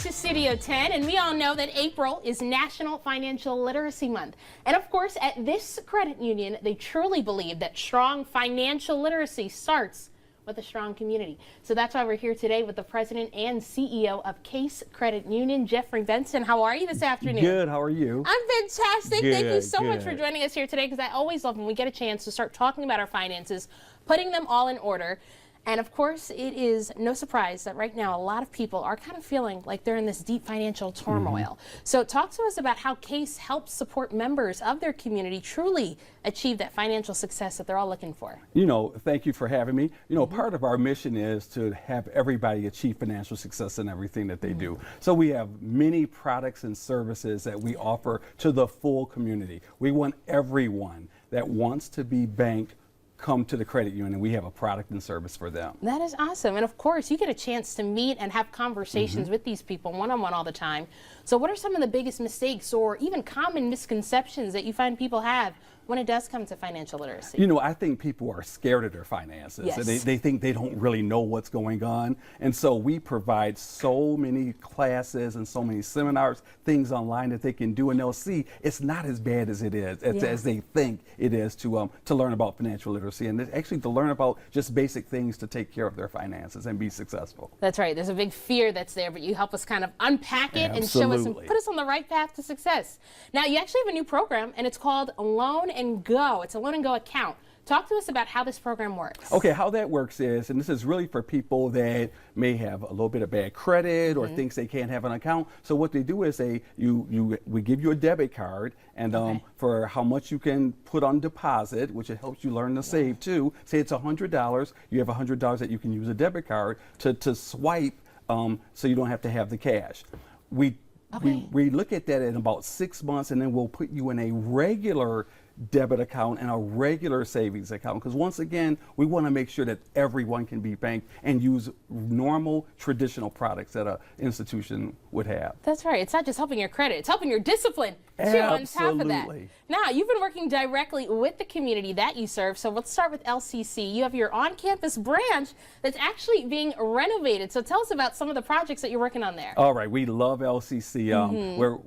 to Studio 10, and we all know that April is National Financial Literacy Month. And of course, at this credit union, they truly believe that strong financial literacy starts with a strong community. So that's why we're here today with the president and CEO of Case Credit Union, Jeffrey Benson. How are you this afternoon? Good. How are you? I'm fantastic. Good, Thank you so much good. for joining us here today, because I always love when we get a chance to start talking about our finances, putting them all in order. And of course, it is no surprise that right now a lot of people are kind of feeling like they're in this deep financial turmoil. So talk to us about how Case helps support members of their community truly achieve that financial success that they're all looking for. You know, thank you for having me. You know, part of our mission is to have everybody achieve financial success in everything that they do. So we have many products and services that we offer to the full community. We want everyone that wants to be banked come to the credit union, and we have a product and service for them. That is awesome. And of course, you get a chance to meet and have conversations with these people one-on-one all the time. So what are some of the biggest mistakes or even common misconceptions that you find people have when it does come to financial literacy? You know, I think people are scared of their finances. Yes. And they think they don't really know what's going on. And so we provide so many classes and so many seminars, things online that they can do, and they'll see it's not as bad as it is, as they think it is to learn about financial literacy, and actually to learn about just basic things to take care of their finances and be successful. That's right. There's a big fear that's there, but you help us kind of unpack it and show us and put us on the right path to success. Now, you actually have a new program, and it's called Loan and Go. It's a Loan and Go account. Talk to us about how this program works. Okay, how that works is, and this is really for people that may have a little bit of bad credit or thinks they can't have an account. So what they do is we give you a debit card, and for how much you can put on deposit, which it helps you learn to save too. Say it's $100, you have $100 that you can use a debit card to swipe, so you don't have to have the cash. We look at that in about 6 months, and then we'll put you in a regular debit account and a regular savings account, because once again, we want to make sure that everyone can be banked and use normal traditional products that an institution would have. That's right. It's not just helping your credit, it's helping your discipline too on top of that. Now, you've been working directly with the community that you serve, so let's start with LCC. You have your on-campus branch that's actually being renovated. So tell us about some of the projects that you're working on there. All right, we love LCC.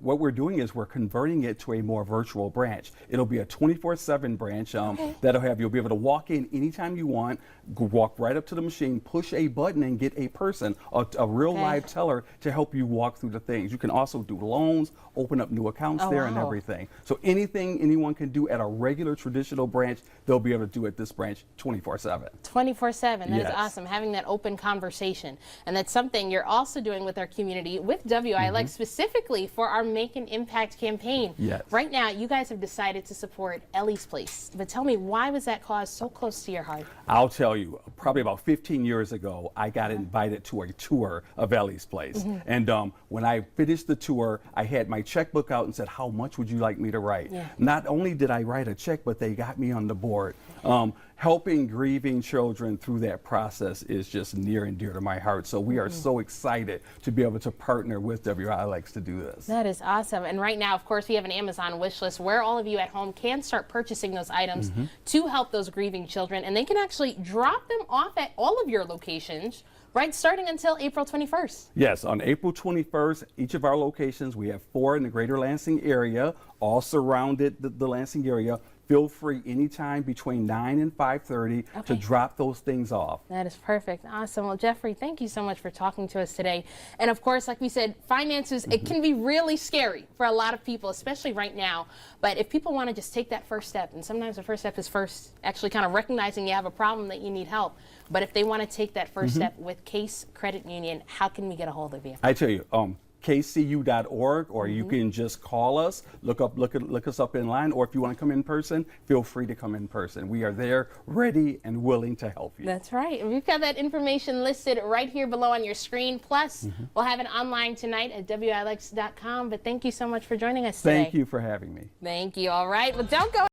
What we're doing is we're converting it to a more virtual branch. It'll be a 24/7 branch you'll be able to walk in anytime you want, walk right up to the machine, push a button, and get a person, a real live teller, to help you walk through the things. You can also do loans, open up new accounts there, and everything. So anything anyone can do at a regular traditional branch, they'll be able to do at this branch 24/7. 24/7. That is awesome, having that open conversation. And that's something you're also doing with our community, with WILX, specifically for our Make an Impact campaign. Yes. Right now, you guys have decided to support Ellie's Place. But tell me, why was that cause so close to your heart? I'll tell you, probably about 15 years ago, I got invited to a tour of Ellie's Place. And when I finished the tour, I had my checkbook out and said, how much would you like me to write? Not only did I write a check, but they got me on the board. Helping grieving children through that process is just near and dear to my heart. So we are so excited to be able to partner with WILX to do this. That is awesome. And right now, of course, we have an Amazon wish list where all of you at home can start purchasing those items to help those grieving children. And they can actually drop them off at all of your locations, right, starting until April 21st. Yes, on April 21st, each of our locations, we have 4 in the greater Lansing area, all surrounded the Lansing area. Feel free anytime between 9 and 5:30 to drop those things off. That is perfect. Awesome. Well, Jeffrey, thank you so much for talking to us today. And of course, like we said, finances, it can be really scary for a lot of people, especially right now. But if people want to just take that first step, and sometimes the first step is actually kind of recognizing you have a problem that you need help. But if they want to take that first step with Case Credit Union, how can we get a hold of you? I tell you, kcu.org, or you can just call us, look us up in line, or if you want to come in person, feel free to come in person. We are there, ready and willing to help you. That's right. And we've got that information listed right here below on your screen. Plus, we'll have it online tonight at WILX.com. But thank you so much for joining us today. Thank you for having me. Thank you. All right. Well, don't go.